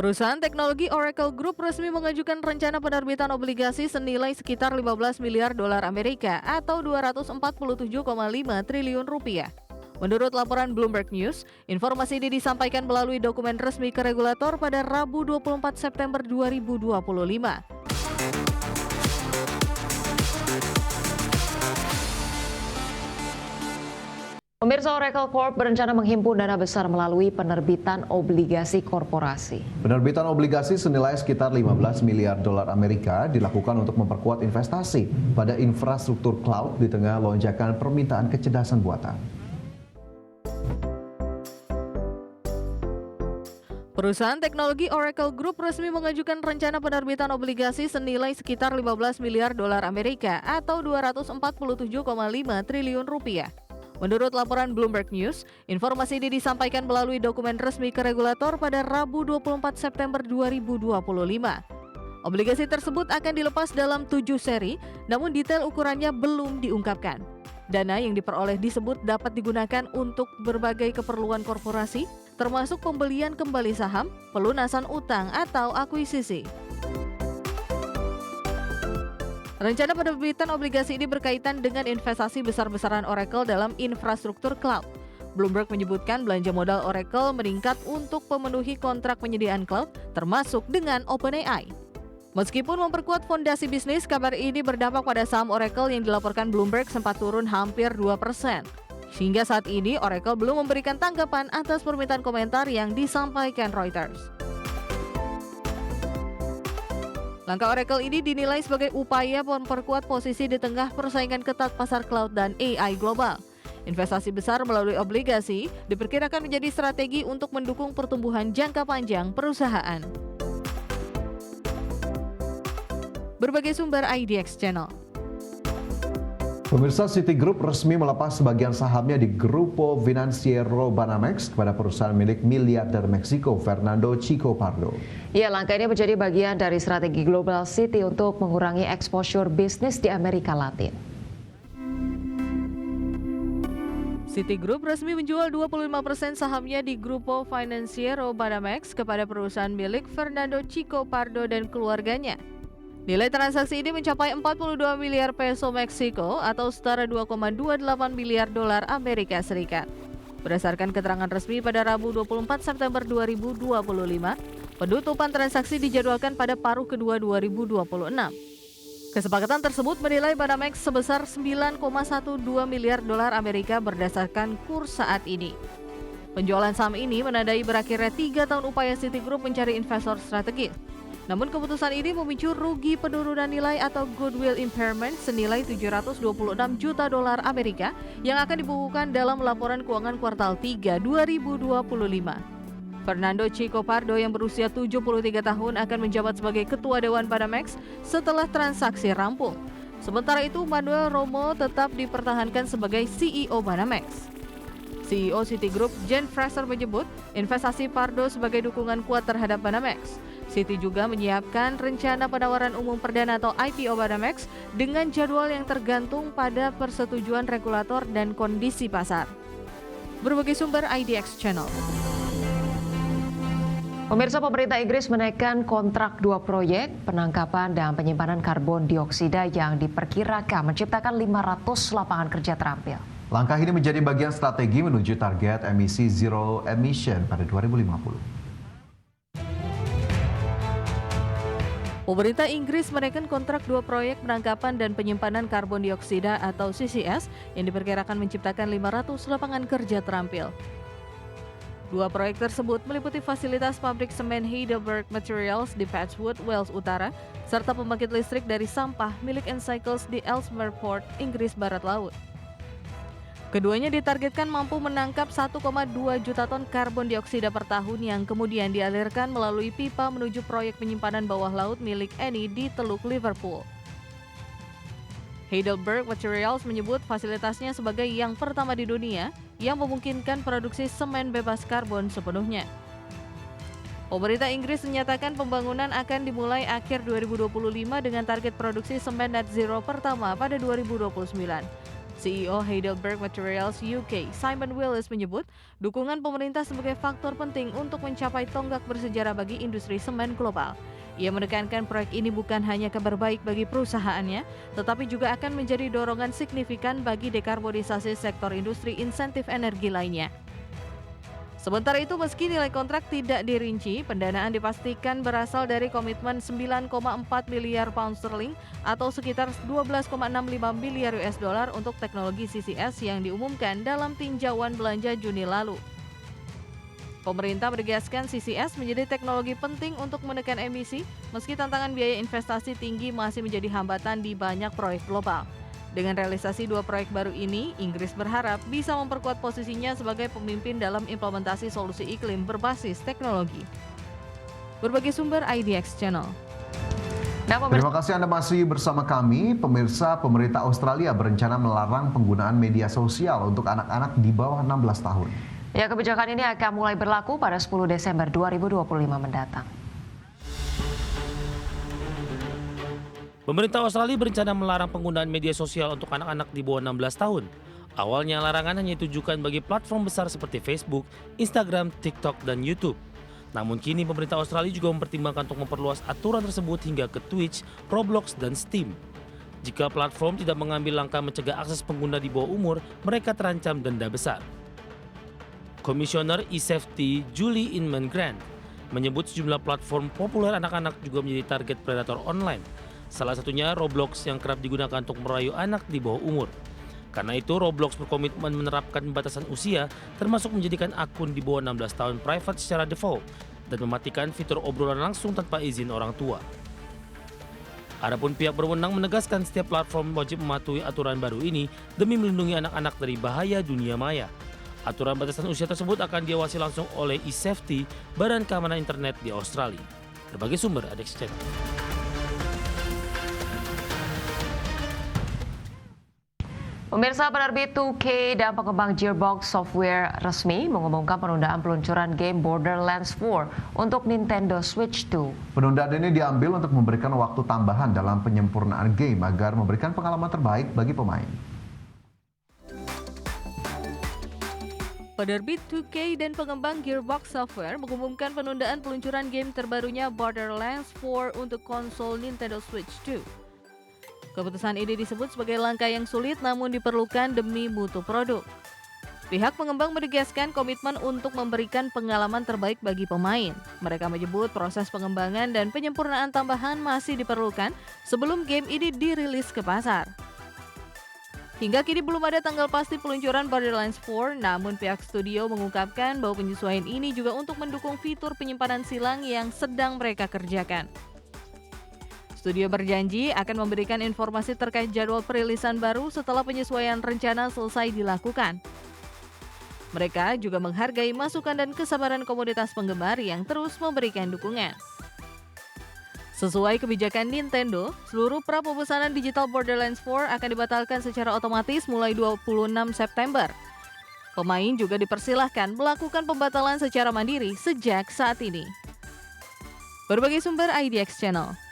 Perusahaan teknologi Oracle Group resmi mengajukan rencana penerbitan obligasi senilai sekitar 15 miliar dolar Amerika atau 247,5 triliun rupiah. Menurut laporan Bloomberg News, informasi ini disampaikan melalui dokumen resmi ke regulator pada Rabu 24 September 2025. Pemirsa, Oracle Corp berencana menghimpun dana besar melalui penerbitan obligasi korporasi. Penerbitan obligasi senilai sekitar 15 miliar dolar Amerika dilakukan untuk memperkuat investasi pada infrastruktur cloud di tengah lonjakan permintaan kecerdasan buatan. Perusahaan teknologi Oracle Group resmi mengajukan rencana penerbitan obligasi senilai sekitar 15 miliar dolar Amerika atau 247,5 triliun rupiah. Menurut laporan Bloomberg News, informasi ini disampaikan melalui dokumen resmi ke regulator pada Rabu 24 September 2025. Obligasi tersebut akan dilepas dalam 7 seri, namun detail ukurannya belum diungkapkan. Dana yang diperoleh disebut dapat digunakan untuk berbagai keperluan korporasi, termasuk pembelian kembali saham, pelunasan utang, atau akuisisi. Rencana penerbitan obligasi ini berkaitan dengan investasi besar-besaran Oracle dalam infrastruktur cloud. Bloomberg menyebutkan belanja modal Oracle meningkat untuk memenuhi kontrak penyediaan cloud, termasuk dengan OpenAI. Meskipun memperkuat fondasi bisnis, kabar ini berdampak pada saham Oracle yang dilaporkan Bloomberg sempat turun hampir 2%. Hingga saat ini, Oracle belum memberikan tanggapan atas permintaan komentar yang disampaikan Reuters. Langkah Oracle ini dinilai sebagai upaya memperkuat posisi di tengah persaingan ketat pasar cloud dan AI global. Investasi besar melalui obligasi diperkirakan menjadi strategi untuk mendukung pertumbuhan jangka panjang perusahaan. Berbagai sumber IDX Channel. Pemirsa, Citigroup resmi melepas sebagian sahamnya di Grupo Financiero Banamex kepada perusahaan milik miliarder Meksiko Fernando Chico Pardo. Ya, langkah ini menjadi bagian dari strategi Global City untuk mengurangi exposure bisnis di Amerika Latin. Citigroup resmi menjual 25% sahamnya di Grupo Financiero Banamex kepada perusahaan milik Fernando Chico Pardo dan keluarganya. Nilai transaksi ini mencapai 42 miliar peso Meksiko atau setara 2,28 miliar dolar Amerika Serikat. Berdasarkan keterangan resmi pada Rabu 24 September 2025, penutupan transaksi dijadwalkan pada paruh kedua 2026. Kesepakatan tersebut menilai Banamex sebesar 9,12 miliar dolar Amerika berdasarkan kurs saat ini. Penjualan saham ini menandai berakhirnya 3 tahun upaya Citigroup mencari investor strategis. Namun keputusan ini memicu rugi penurunan nilai atau goodwill impairment senilai 726 juta dolar Amerika yang akan dibukukan dalam laporan keuangan kuartal 3 2025. Fernando Chico Pardo yang berusia 73 tahun akan menjabat sebagai ketua dewan Banamex setelah transaksi rampung. Sementara itu, Manuel Romo tetap dipertahankan sebagai CEO Banamex. CEO Citigroup, Jen Fraser menyebut investasi Pardo sebagai dukungan kuat terhadap Banamex. Citi juga menyiapkan rencana penawaran umum perdana atau IPO Banamex dengan jadwal yang tergantung pada persetujuan regulator dan kondisi pasar. Berbagai sumber IDX Channel. Pemirsa, pemerintah Inggris menaikkan kontrak 2 proyek penangkapan dan penyimpanan karbon dioksida yang diperkirakan menciptakan 500 lapangan kerja terampil. Langkah ini menjadi bagian strategi menuju target emisi zero emission pada 2050. Pemerintah Inggris menaikkan kontrak 2 proyek penangkapan dan penyimpanan karbon dioksida atau CCS yang diperkirakan menciptakan 500 lapangan kerja terampil. 2 proyek tersebut meliputi fasilitas pabrik semen Heidelberg Materials di Patchwood, Wales Utara, serta pembangkit listrik dari sampah milik Encycles di Ellesmere Port, Inggris Barat Laut. Keduanya ditargetkan mampu menangkap 1,2 juta ton karbon dioksida per tahun yang kemudian dialirkan melalui pipa menuju proyek penyimpanan bawah laut milik Eni di Teluk Liverpool. Heidelberg Materials menyebut fasilitasnya sebagai yang pertama di dunia yang memungkinkan produksi semen bebas karbon sepenuhnya. Pemerintah Inggris menyatakan pembangunan akan dimulai akhir 2025 dengan target produksi semen net zero pertama pada 2029. CEO Heidelberg Materials UK, Simon Willis menyebut, dukungan pemerintah sebagai faktor penting untuk mencapai tonggak bersejarah bagi industri semen global. Ia menekankan proyek ini bukan hanya kabar baik bagi perusahaannya, tetapi juga akan menjadi dorongan signifikan bagi dekarbonisasi sektor industri insentif energi lainnya. Sementara itu, meski nilai kontrak tidak dirinci, pendanaan dipastikan berasal dari komitmen 9,4 miliar pound sterling atau sekitar 12,65 miliar US dollar untuk teknologi CCS yang diumumkan dalam tinjauan belanja Juni lalu. Pemerintah menegaskan CCS menjadi teknologi penting untuk menekan emisi, meski tantangan biaya investasi tinggi masih menjadi hambatan di banyak proyek global. Dengan realisasi 2 proyek baru ini, Inggris berharap bisa memperkuat posisinya sebagai pemimpin dalam implementasi solusi iklim berbasis teknologi. Berbagai sumber IDX Channel. Terima kasih Anda masih bersama kami. Pemirsa, pemerintah Australia berencana melarang penggunaan media sosial untuk anak-anak di bawah 16 tahun. Ya, kebijakan ini akan mulai berlaku pada 10 Desember 2025 mendatang. Pemerintah Australia berencana melarang penggunaan media sosial untuk anak-anak di bawah 16 tahun. Awalnya larangan hanya ditujukan bagi platform besar seperti Facebook, Instagram, TikTok, dan YouTube. Namun kini pemerintah Australia juga mempertimbangkan untuk memperluas aturan tersebut hingga ke Twitch, Roblox, dan Steam. Jika platform tidak mengambil langkah mencegah akses pengguna di bawah umur, mereka terancam denda besar. Komisioner e-Safety Julie Inman Grant menyebut sejumlah platform populer anak-anak juga menjadi target predator online. Salah satunya Roblox yang kerap digunakan untuk merayu anak di bawah umur. Karena itu Roblox berkomitmen menerapkan batasan usia termasuk menjadikan akun di bawah 16 tahun private secara default dan mematikan fitur obrolan langsung tanpa izin orang tua. Adapun pihak berwenang menegaskan setiap platform wajib mematuhi aturan baru ini demi melindungi anak-anak dari bahaya dunia maya. Aturan batasan usia tersebut akan diawasi langsung oleh e-Safety, Badan Keamanan Internet di Australia. Berbagai sumber IDX Channel. Pemirsa, penerbit 2K dan pengembang Gearbox Software resmi mengumumkan penundaan peluncuran game Borderlands 4 untuk Nintendo Switch 2. Penundaan ini diambil untuk memberikan waktu tambahan dalam penyempurnaan game agar memberikan pengalaman terbaik bagi pemain. Penerbit 2K dan pengembang Gearbox Software mengumumkan penundaan peluncuran game terbarunya Borderlands 4 untuk konsol Nintendo Switch 2. Keputusan ini disebut sebagai langkah yang sulit namun diperlukan demi mutu produk. Pihak pengembang menegaskan komitmen untuk memberikan pengalaman terbaik bagi pemain. Mereka menyebut proses pengembangan dan penyempurnaan tambahan masih diperlukan sebelum game ini dirilis ke pasar. Hingga kini belum ada tanggal pasti peluncuran Borderlands 4, namun pihak studio mengungkapkan bahwa penyesuaian ini juga untuk mendukung fitur penyimpanan silang yang sedang mereka kerjakan. Studio berjanji akan memberikan informasi terkait jadwal perilisan baru setelah penyesuaian rencana selesai dilakukan. Mereka juga menghargai masukan dan kesabaran komunitas penggemar yang terus memberikan dukungan. Sesuai kebijakan Nintendo, seluruh pra-pemesanan digital Borderlands 4 akan dibatalkan secara otomatis mulai 26 September. Pemain juga dipersilahkan melakukan pembatalan secara mandiri sejak saat ini. Berbagai sumber IDX Channel.